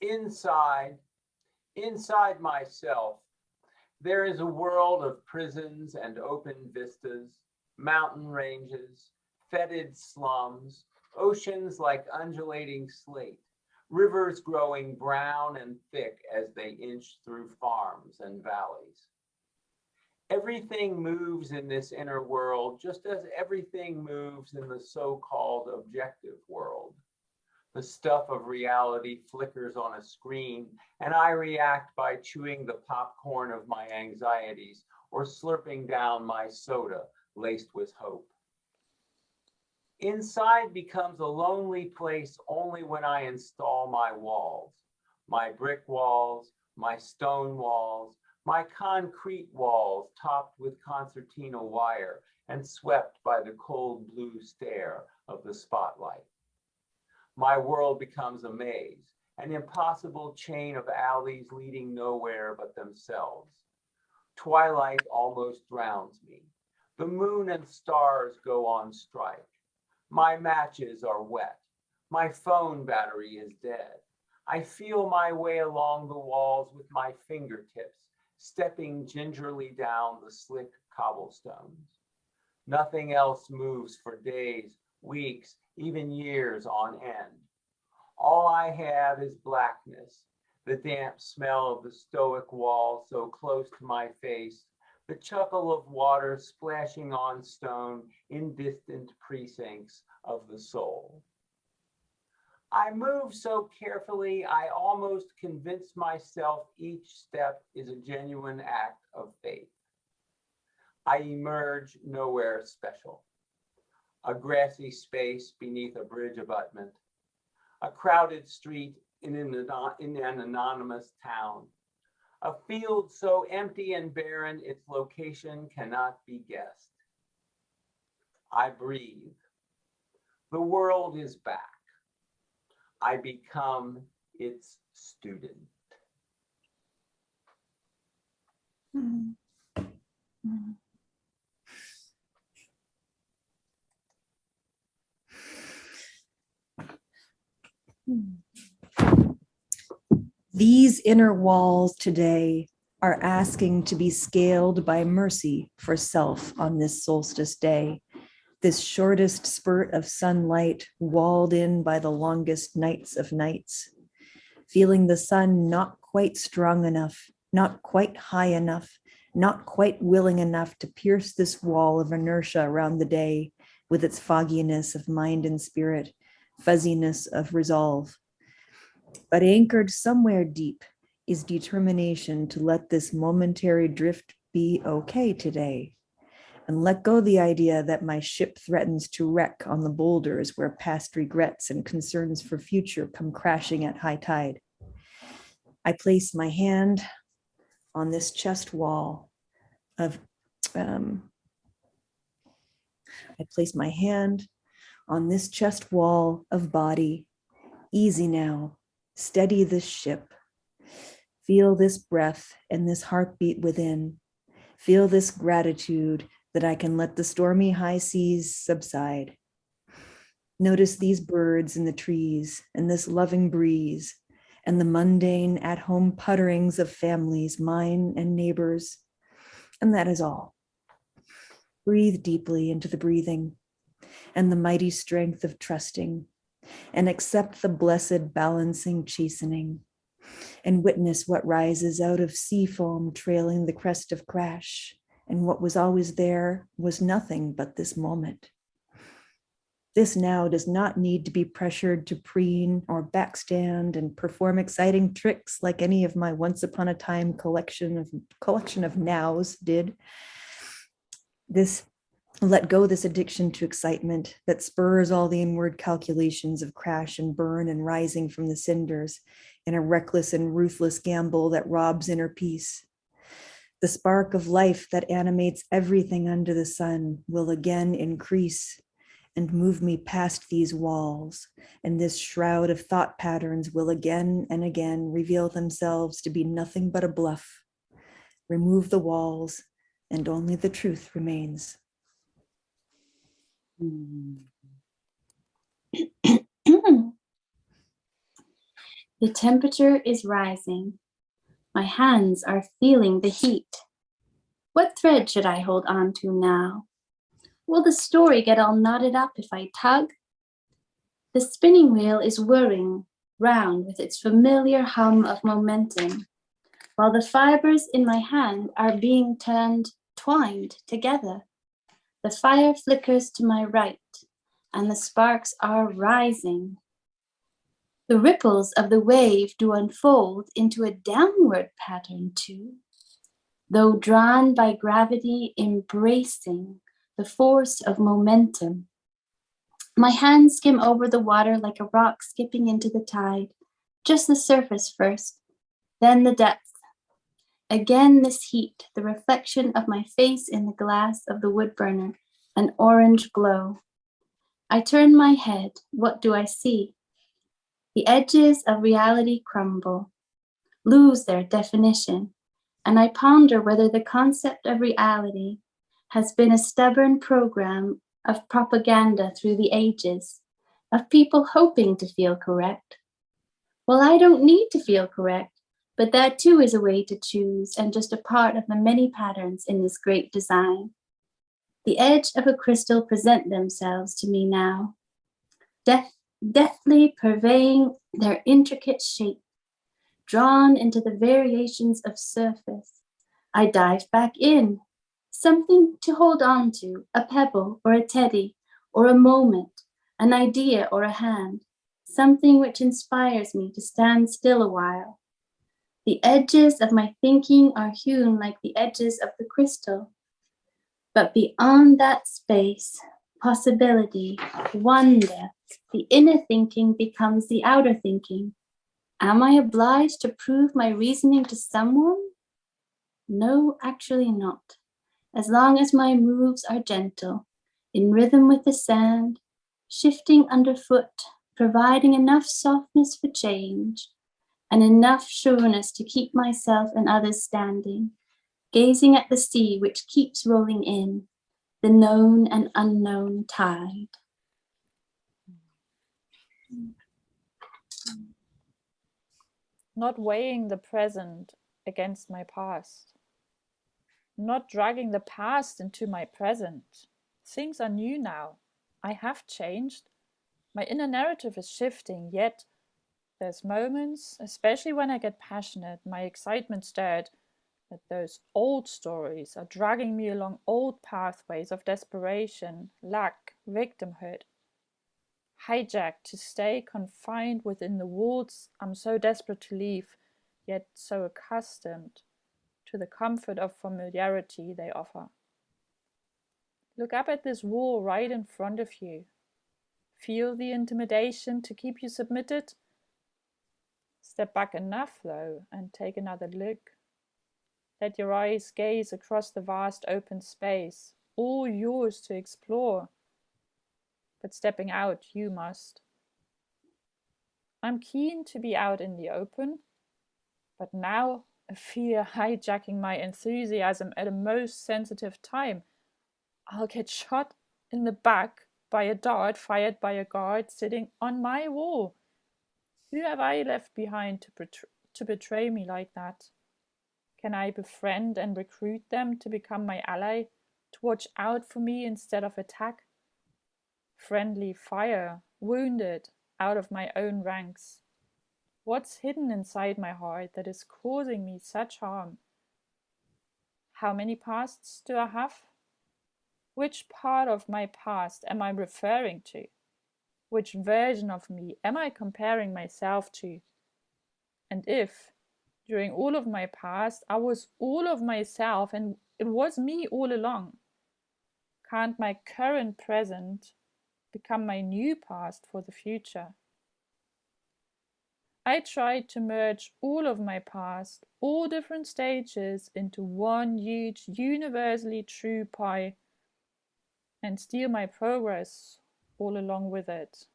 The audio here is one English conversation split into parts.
Inside, inside myself, there is a world of prisons and open vistas, mountain ranges, fetid slums, oceans like undulating slate, rivers growing brown and thick as they inch through farms and valleys. Everything moves in this inner world just as everything moves in the so-called objective world. The stuff of reality flickers on a screen, and I react by chewing the popcorn of my anxieties or slurping down my soda laced with hope. Inside becomes a lonely place only when I install my walls, my brick walls, my stone walls, my concrete walls topped with concertina wire and swept by the cold blue stare of the spotlight. My world becomes a maze, an impossible chain of alleys leading nowhere but themselves. Twilight almost drowns me. The moon and stars go on strike. My matches are wet. My phone battery is dead. I feel my way along the walls with my fingertips, stepping gingerly down the slick cobblestones. Nothing else moves for days, weeks, even years on end. All I have is blackness, the damp smell of the stoic wall so close to my face, the chuckle of water splashing on stone in distant precincts of the soul. I move so carefully, I almost convince myself each step is a genuine act of faith. I emerge nowhere special. A grassy space beneath a bridge abutment, a crowded street in an anonymous town, a field so empty and barren its location cannot be guessed. I breathe. The world is back. I become its student. Mm. Mm. These inner walls today are asking to be scaled by mercy for self on this solstice day, this shortest spurt of sunlight walled in by the longest nights of nights, feeling the sun not quite strong enough, not quite high enough, not quite willing enough to pierce this wall of inertia around the day with its fogginess of mind and spirit, fuzziness of resolve. But anchored somewhere deep is determination to let this momentary drift be okay today, and let go the idea that my ship threatens to wreck on the boulders where past regrets and concerns for future come crashing at high tide. I place my hand on this chest wall of, I place my hand on this chest wall of body. Easy now, steady this ship. Feel this breath and this heartbeat within. Feel this gratitude that I can let the stormy high seas subside. Notice these birds in the trees and this loving breeze and the mundane at-home putterings of families, mine and neighbors. And that is all. Breathe deeply into the breathing and the mighty strength of trusting, and accept the blessed balancing chastening, and witness what rises out of sea foam trailing the crest of crash. And what was always there was nothing but this moment. This now does not need to be pressured to preen or backstand and perform exciting tricks like any of my once upon a time collection of nows did. Let go this addiction to excitement that spurs all the inward calculations of crash and burn and rising from the cinders in a reckless and ruthless gamble that robs inner peace. The spark of life that animates everything under the sun will again increase and move me past these walls, and this shroud of thought patterns will again and again reveal themselves to be nothing but a bluff. Remove the walls, and only the truth remains. The temperature is rising. My hands are feeling the heat. What thread should I hold on to now? Will the story get all knotted up if I tug? The spinning wheel is whirring round with its familiar hum of momentum, while the fibers in my hand are being twined together. The fire flickers to my right, and the sparks are rising. The ripples of the wave do unfold into a downward pattern too, though drawn by gravity embracing the force of momentum. My hands skim over the water like a rock skipping into the tide, just the surface first, then the depth. Again this heat, the reflection of my face in the glass of the wood burner, an orange glow. I turn my head. What do I see? The edges of reality crumble, lose their definition, and I ponder whether the concept of reality has been a stubborn program of propaganda through the ages, of people hoping to feel correct. Well, I don't need to feel correct, but that too is a way to choose and just a part of the many patterns in this great design. The edge of a crystal present themselves to me now, deftly purveying their intricate shape, drawn into the variations of surface. I dive back in, something to hold on to, a pebble or a teddy or a moment, an idea or a hand, something which inspires me to stand still a while. The edges of my thinking are hewn like the edges of the crystal. But beyond that space, possibility, wonder, the inner thinking becomes the outer thinking. Am I obliged to prove my reasoning to someone? No, actually not. As long as my moves are gentle, in rhythm with the sand, shifting underfoot, providing enough softness for change, and enough sureness to keep myself and others standing, gazing at the sea which keeps rolling in, the known and unknown tide. Not weighing the present against my past. Not dragging the past into my present. Things are new now. I have changed. My inner narrative is shifting, yet there's moments, especially when I get passionate, my excitement stirred, that those old stories are dragging me along old pathways of desperation, lack, victimhood. Hijacked to stay confined within the walls I'm so desperate to leave, yet so accustomed to the comfort of familiarity they offer. Look up at this wall right in front of you. Feel the intimidation to keep you submitted? Step back enough, though, and take another look. Let your eyes gaze across the vast open space, all yours to explore. But stepping out, you must. I'm keen to be out in the open, but now a fear hijacking my enthusiasm at a most sensitive time. I'll get shot in the back by a dart fired by a guard sitting on my wall. Who have I left behind to betray me like that? Can I befriend and recruit them to become my ally, to watch out for me instead of attack? Friendly fire, wounded, out of my own ranks. What's hidden inside my heart that is causing me such harm? How many pasts do I have? Which part of my past am I referring to? Which version of me am I comparing myself to? And if, during all of my past, I was all of myself and it was me all along, can't my current present become my new past for the future? I tried to merge all of my past, all different stages, into one huge, universally true pie and steal my progress all along with it.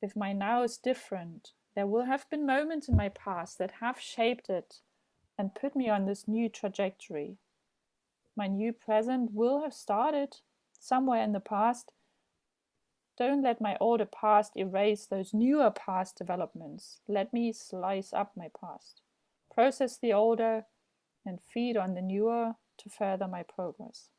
If my now is different, there will have been moments in my past that have shaped it and put me on this new trajectory. My new present will have started somewhere in the past, Don't let my older past erase those newer past developments. Let me slice up my past, process the older, and feed on the newer to further my progress.